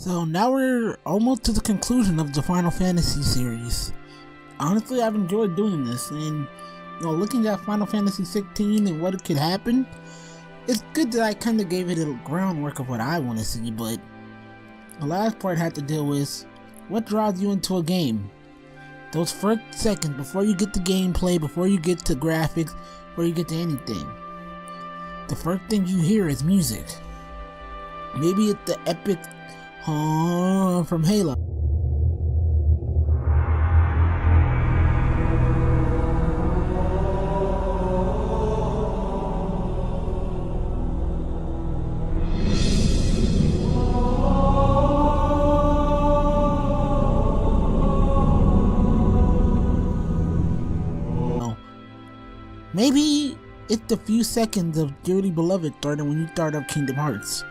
So now we're almost to the conclusion of the Final Fantasy series. Honestly, I've enjoyed doing this, and looking at Final Fantasy 16 and what it could happen, it's good that I kind of gave it a groundwork of what I want to see, but the last part had to deal with what draws you into a game. Those first seconds before you get to gameplay, before you get to graphics, before you get to anything. The first thing you hear is music. Maybe it's the epic from Halo. Maybe it's the few seconds of Dearly Beloved starting when you start up Kingdom Hearts.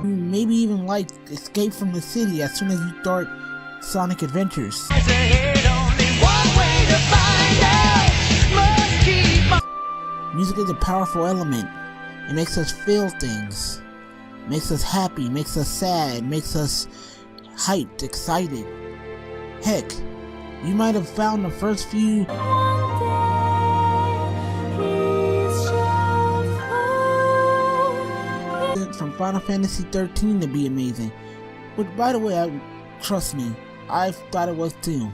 Maybe even like Escape from the City as soon as you start Sonic Adventures. Music is a powerful element. It makes us feel things. Makes us happy, makes us sad, makes us hyped, excited. Heck, you might have found the first few from Final Fantasy 13 to be amazing. Which, by the way, trust me, I thought it was too.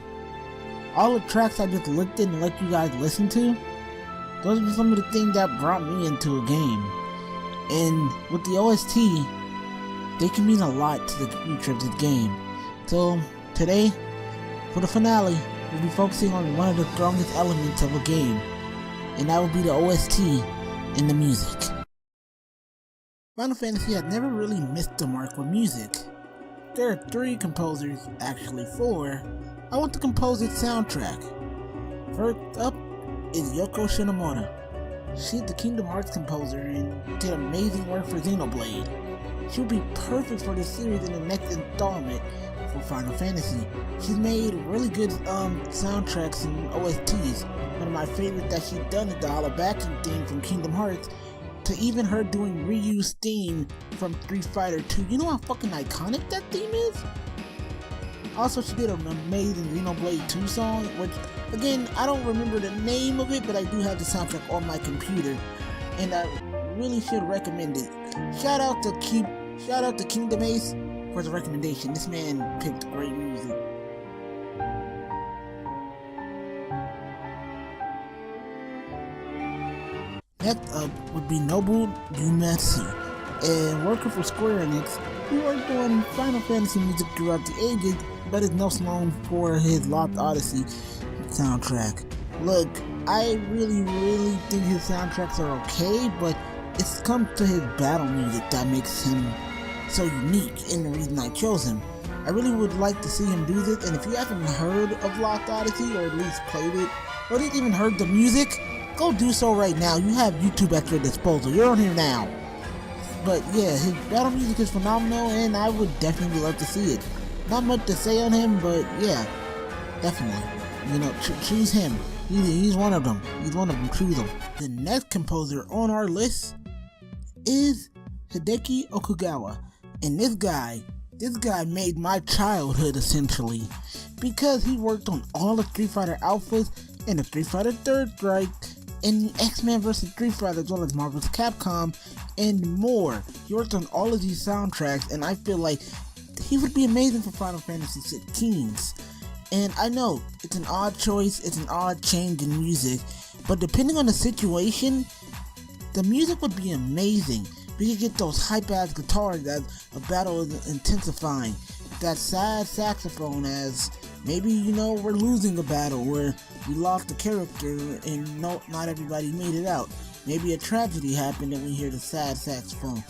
All the tracks I just listed and let you guys listen to, those are some of the things that brought me into a game. And with the OST, they can mean a lot to the future of this game. So today, for the finale, we'll be focusing on one of the strongest elements of a game, and that will be the OST and the music. Final Fantasy has never really missed the mark with music. There are 3 composers, actually 4. I want to compose its soundtrack. First up is Yoko Shinomura. She's the Kingdom Hearts composer and did amazing work for Xenoblade. She would be perfect for this series in the next installment for Final Fantasy. She's made really good soundtracks and OSTs. One of my favorites that she's done is the Alabaki theme from Kingdom Hearts, to even her doing Ryu's theme from Street Fighter 2. You know how fucking iconic that theme is? Also, she did an amazing Xenoblade 2 song, which, again, I don't remember the name of it, but I do have the soundtrack on my computer, and I really should recommend it. Shout out to Kingdom Ace for the recommendation. This man picked great music. Next up would be Nobuo Uematsu, a worker for Square Enix who worked on Final Fantasy music throughout the ages, but is most known for his Lost Odyssey soundtrack. Look, I really think his soundtracks are okay, but it's come to his battle music that makes him so unique, and the reason I chose him. I really would like to see him do this, and if you haven't heard of Lost Odyssey, or at least played it, or didn't even heard the music, go do so right now. You have YouTube at your disposal. You're on here now. But yeah, his battle music is phenomenal, and I would definitely love to see it. Not much to say on him, but yeah, definitely. Choose him. He's one of them. He's one of them. Choose him. The next composer on our list is Hideki Okugawa, and this guy made my childhood essentially, because he worked on all the Street Fighter Alphas and the Street Fighter Third Strike, and X-Men vs. Street Fighter, as well as Marvel's Capcom, and more. He worked on all of these soundtracks, and I feel like he would be amazing for Final Fantasy 16's. And I know, it's an odd choice, it's an odd change in music, but depending on the situation, the music would be amazing. We could get those hype-ass guitars as a battle is intensifying, that sad saxophone as maybe, we're losing a battle where we lost a character and not everybody made it out. Maybe a tragedy happened and we hear the sad saxophone.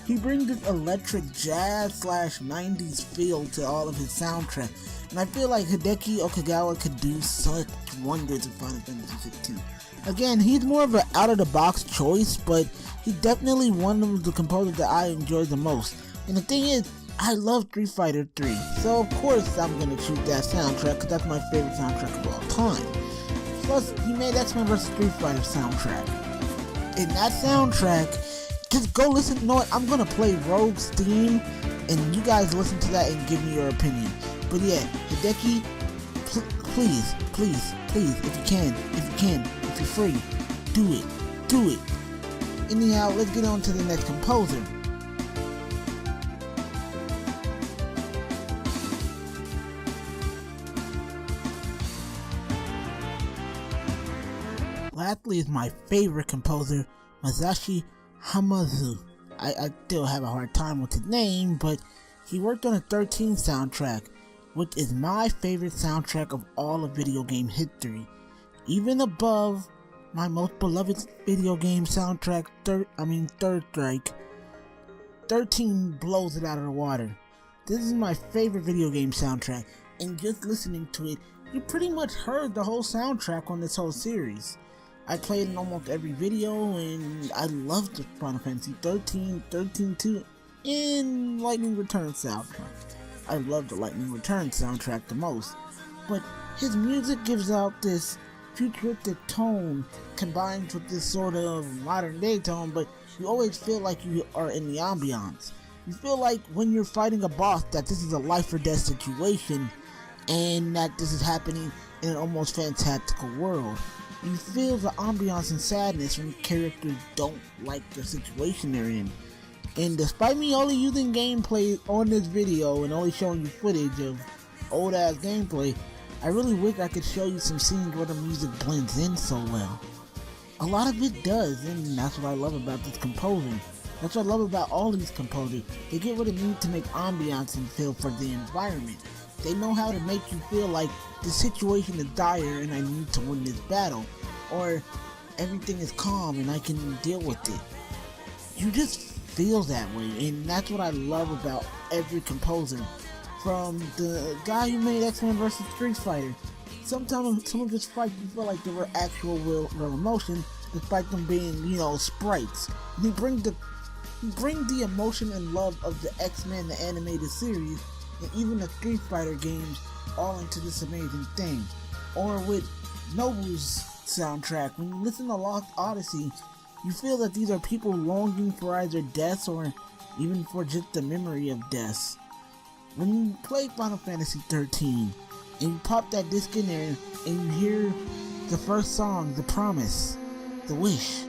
He brings this electric jazz / 90s feel to all of his soundtrack, and I feel like Hideki Okugawa could do such wonders in Final Fantasy 16. Again, he's more of an out-of-the-box choice, but he's definitely one of the composers that I enjoy the most. And the thing is, I love Street Fighter 3, so of course I'm gonna choose that soundtrack because that's my favorite soundtrack of all time. Plus, he made X-Men vs. Street Fighter soundtrack. In that soundtrack, just go listen. You know what? I'm gonna play Rogue's theme, and you guys listen to that and give me your opinion. But yeah, Hideki, please, if you can, if you're free, do it. Anyhow, let's get on to the next composer. Lastly is my favorite composer, Masashi Hamauzu. I still have a hard time with his name, but he worked on a 13 soundtrack, which is my favorite soundtrack of all of video game history. Even above my most beloved video game soundtrack, Third Strike. 13 blows it out of the water. This is my favorite video game soundtrack, and just listening to it, you pretty much heard the whole soundtrack on this whole series. I played in almost every video, and I loved the Final Fantasy 13, 13-2, and Lightning Return soundtrack. I love the Lightning Return soundtrack the most, but his music gives out this futuristic tone combined with this sort of modern day tone, but you always feel like you are in the ambiance. You feel like when you're fighting a boss that this is a life or death situation, and that this is happening in an almost fantastical world. You feel the ambiance and sadness when characters don't like the situation they're in. And despite me only using gameplay on this video and only showing you footage of old ass gameplay, I really wish I could show you some scenes where the music blends in so well. A lot of it does, and that's what I love about this composer. That's what I love about all these composers. They get what it means to make ambiance and feel for the environment. They know how to make you feel like the situation is dire and I need to win this battle, or everything is calm and I can deal with it. You just feel that way, and that's what I love about every composer. From the guy who made X-Men vs. Street Fighter, sometimes some of his fights you feel like they were actual real emotion, despite them being, sprites. And he brings the emotion and love of the X-Men, the animated series, and even the Street Fighter games all into this amazing thing. Or with Nobu's soundtrack, when you listen to Lost Odyssey, you feel that these are people longing for either death or even for just the memory of death. When you play Final Fantasy 13 and you pop that disc in there and you hear the first song, The Promise, The Wish,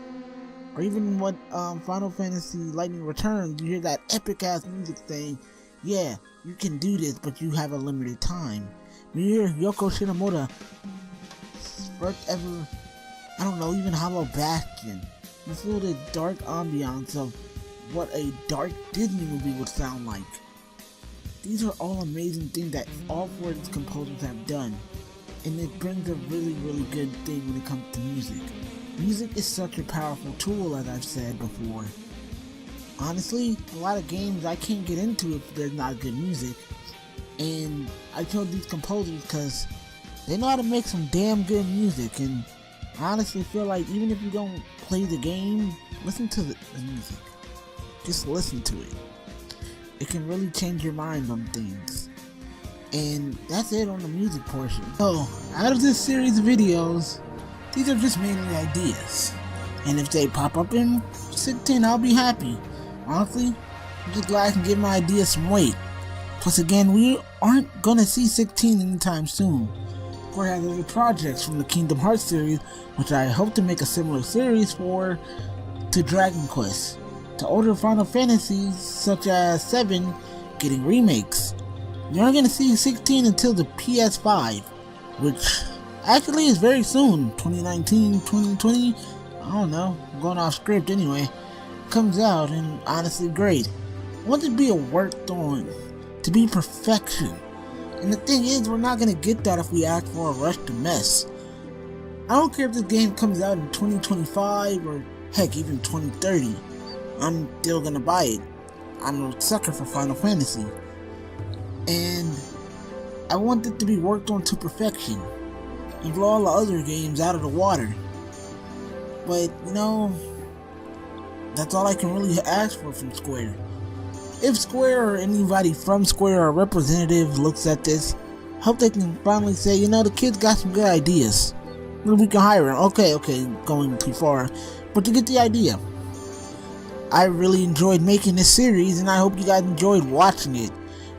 or even what Final Fantasy Lightning Returns, you hear that epic ass music saying, yeah, you can do this, but you have a limited time. When you hear Yoko Shinomura first ever, even Hollow Bastion, you feel the dark ambiance of what a dark Disney movie would sound like. These are all amazing things that all four of these composers have done, and it brings a really, really good thing when it comes to music. Music is such a powerful tool, as I've said before. Honestly, a lot of games I can't get into if there's not good music, and I chose these composers because they know how to make some damn good music, and I honestly feel like even if you don't play the game, listen to the music. Just listen to it. It can really change your mind on things. And that's it on the music portion. So, out of this series of videos, these are just mainly ideas. And if they pop up in 16, I'll be happy. Honestly, I'm just glad I can give my ideas some weight. Plus again, we aren't gonna see 16 anytime soon. Whereas there's projects from the Kingdom Hearts series, which I hope to make a similar series for, to Dragon Quest. To older Final Fantasies, such as 7, getting remakes. You aren't going to see 16 until the PS5, which actually is very soon, 2019, 2020, I don't know, I'm going off script anyway, comes out, and honestly great. I want it to be worked on, to be perfection. And the thing is, we're not going to get that if we ask for a rush to mess. I don't care if this game comes out in 2025 or heck, even 2030. I'm still gonna buy it. I'm a sucker for Final Fantasy. And I want it to be worked on to perfection. And blow all the other games out of the water. But, that's all I can really ask for from Square. If Square or anybody from Square or a representative looks at this, hope they can finally say, you know, the kid's got some good ideas. We can hire him. Okay, going too far, but you get the idea. I really enjoyed making this series, and I hope you guys enjoyed watching it.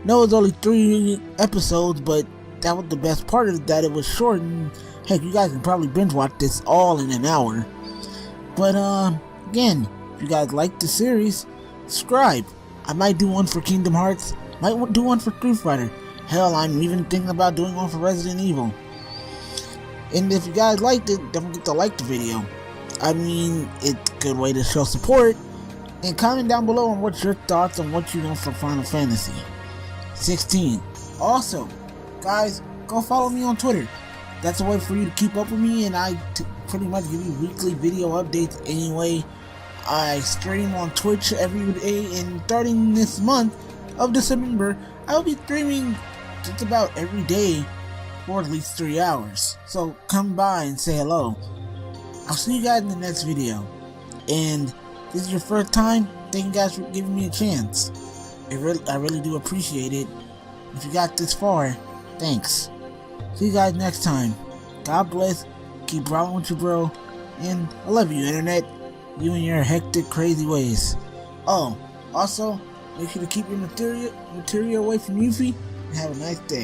No, it's only 3 episodes, but that was the best part of it, that it was short, and heck, you guys can probably binge watch this all in an hour. But again, if you guys like the series, subscribe. I might do one for Kingdom Hearts, might do one for Street Fighter. Hell, I'm even thinking about doing one for Resident Evil. And if you guys liked it, don't forget to like the video. I mean, it's a good way to show support. And comment down below on what's your thoughts on what you want for Final Fantasy 16. Also, guys, go follow me on Twitter. That's a way for you to keep up with me, and I pretty much give you weekly video updates anyway. I stream on Twitch every day, and starting this month of December, I will be streaming just about every day for at least 3 hours. So come by and say hello. I'll see you guys in the next video. And if this is your first time, thank you guys for giving me a chance. I really do appreciate it. If you got this far, thanks. See you guys next time. God bless. Keep rolling with your bro. And I love you, internet. You and your hectic, crazy ways. Oh, also, make sure to keep your material away from Yuffie, and have a nice day.